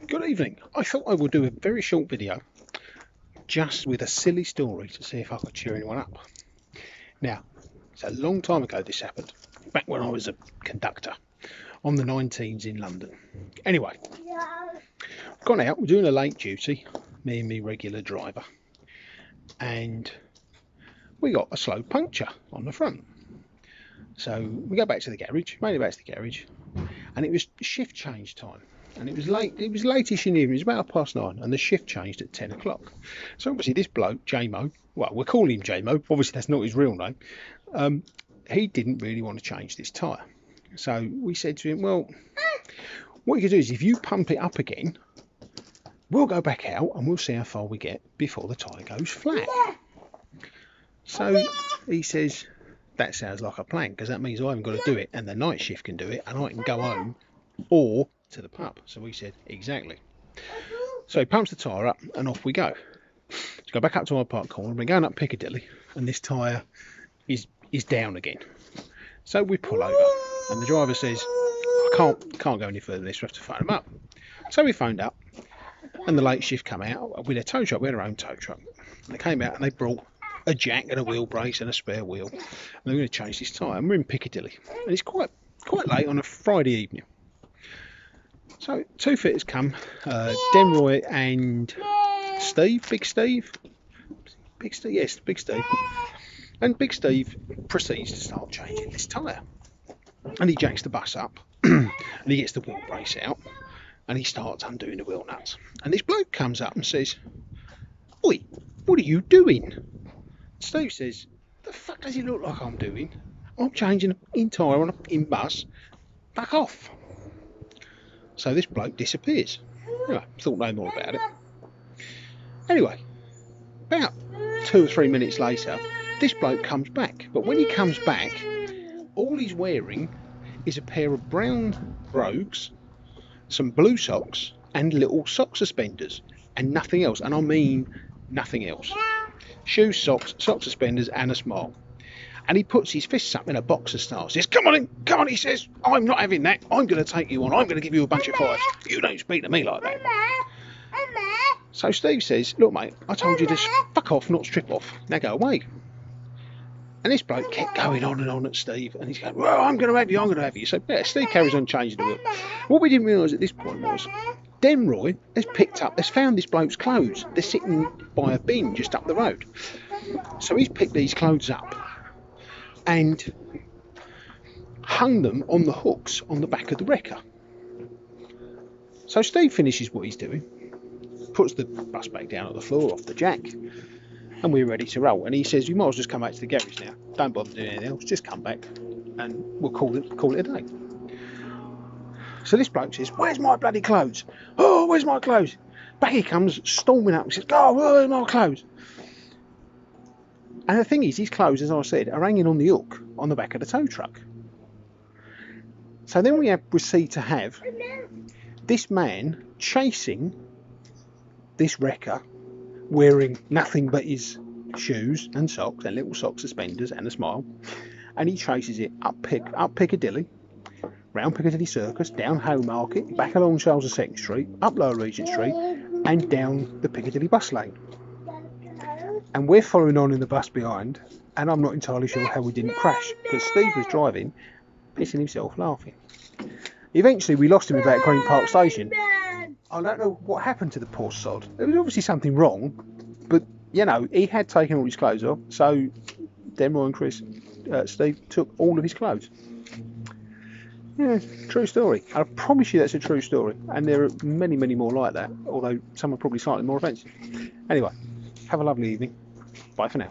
Good evening. I thought I would do a very short video just with a silly story to see if I could cheer anyone up. Now, it's a long time ago this happened, back when I was a conductor on the 19s in London. Anyway, gone out, we're doing a late duty, me and me regular driver, and we got a slow puncture on the front. So we go back to the garage, mainly back to the garage, and it was shift change time. And it was late. It was latish in the evening. It was about 9:30, and the shift changed at 10 o'clock. So obviously this bloke, J-Mo, well, we'll call him J-Mo. Obviously that's not his real name. He didn't really want to change this tyre. So we said to him, well, what you can do is if you pump it up again, we'll go back out and we'll see how far we get before the tyre goes flat. So he says, that sounds like a plan, because that means I haven't got to do it and the night shift can do it and I can go home or to the pub. So we said, exactly. So he pumps the tyre up and off we go. To go back up to our park corner, we're going up Piccadilly and this tyre is down again. So we pull over and the driver says, I can't go any further than this, we have to phone him up. So we phoned up and the late shift come out with a tow truck. We had our own tow truck. And they came out and they brought a jack and a wheel brace and a spare wheel. And they're going to change this tyre. And we're in Piccadilly. And it's quite late on a Friday evening. So two fitters come, Denroy and Steve, Big Steve, yes, Big Steve. And Big Steve proceeds to start changing this tyre. And he jacks the bus up and he gets the wheel brace out and he starts undoing the wheel nuts. And this bloke comes up and says, "Oi, what are you doing?" Steve says, "The fuck does it look like I'm doing? I'm changing an entire on in bus. Fuck off." So this bloke disappears. Anyway, thought no more about it. Anyway, about 2 or 3 minutes later, this bloke comes back. But when he comes back, all he's wearing is a pair of brown brogues, some blue socks, and little sock suspenders, and nothing else. And I mean nothing else. Shoes, socks, sock suspenders, and a smile. And he puts his fists up in a box of stars. Says, come on, he says, I'm not having that. I'm going to take you on. I'm going to give you a bunch of fives. You don't speak to me like that. So Steve says, look, mate, I told you to fuck off, not strip off. Now go away. And this bloke kept going on and on at Steve. And he's going, well, I'm going to have you, I'm going to have you. So yeah, Steve carries on changing the wheel. What we didn't realise at this point was, Denroy has found this bloke's clothes. They're sitting by a bin just up the road. So he's picked these clothes up and hung them on the hooks on the back of the wrecker. So Steve finishes what he's doing, puts the bus back down on the floor off the jack, and we're ready to roll. And he says, you might as well just come back to the garage now. Don't bother doing anything else, just come back and we'll call it a day. So this bloke says, where's my bloody clothes? Oh, where's my clothes? Back he comes, storming up. He says, oh, where's my clothes? And the thing is, his clothes, as I said, are hanging on the hook on the back of the tow truck. So then we proceed to have this man chasing this wrecker, wearing nothing but his shoes and socks and little sock suspenders and a smile. And he chases it up Piccadilly, round Piccadilly Circus, down Haymarket, back along Charles II Street, up Lower Regent Street, and down the Piccadilly bus lane. And we're following on in the bus behind, and I'm not entirely sure how we didn't crash, because Steve was driving, pissing himself laughing. Eventually we lost him about Green Park Station. I don't know what happened to the poor sod. There was obviously something wrong, but you know, he had taken all his clothes off, so Denroy and Steve took all of his clothes. Yeah, true story. I promise you that's a true story, and there are many, many more like that, although some are probably slightly more offensive. Anyway, have a lovely evening. Bye for now.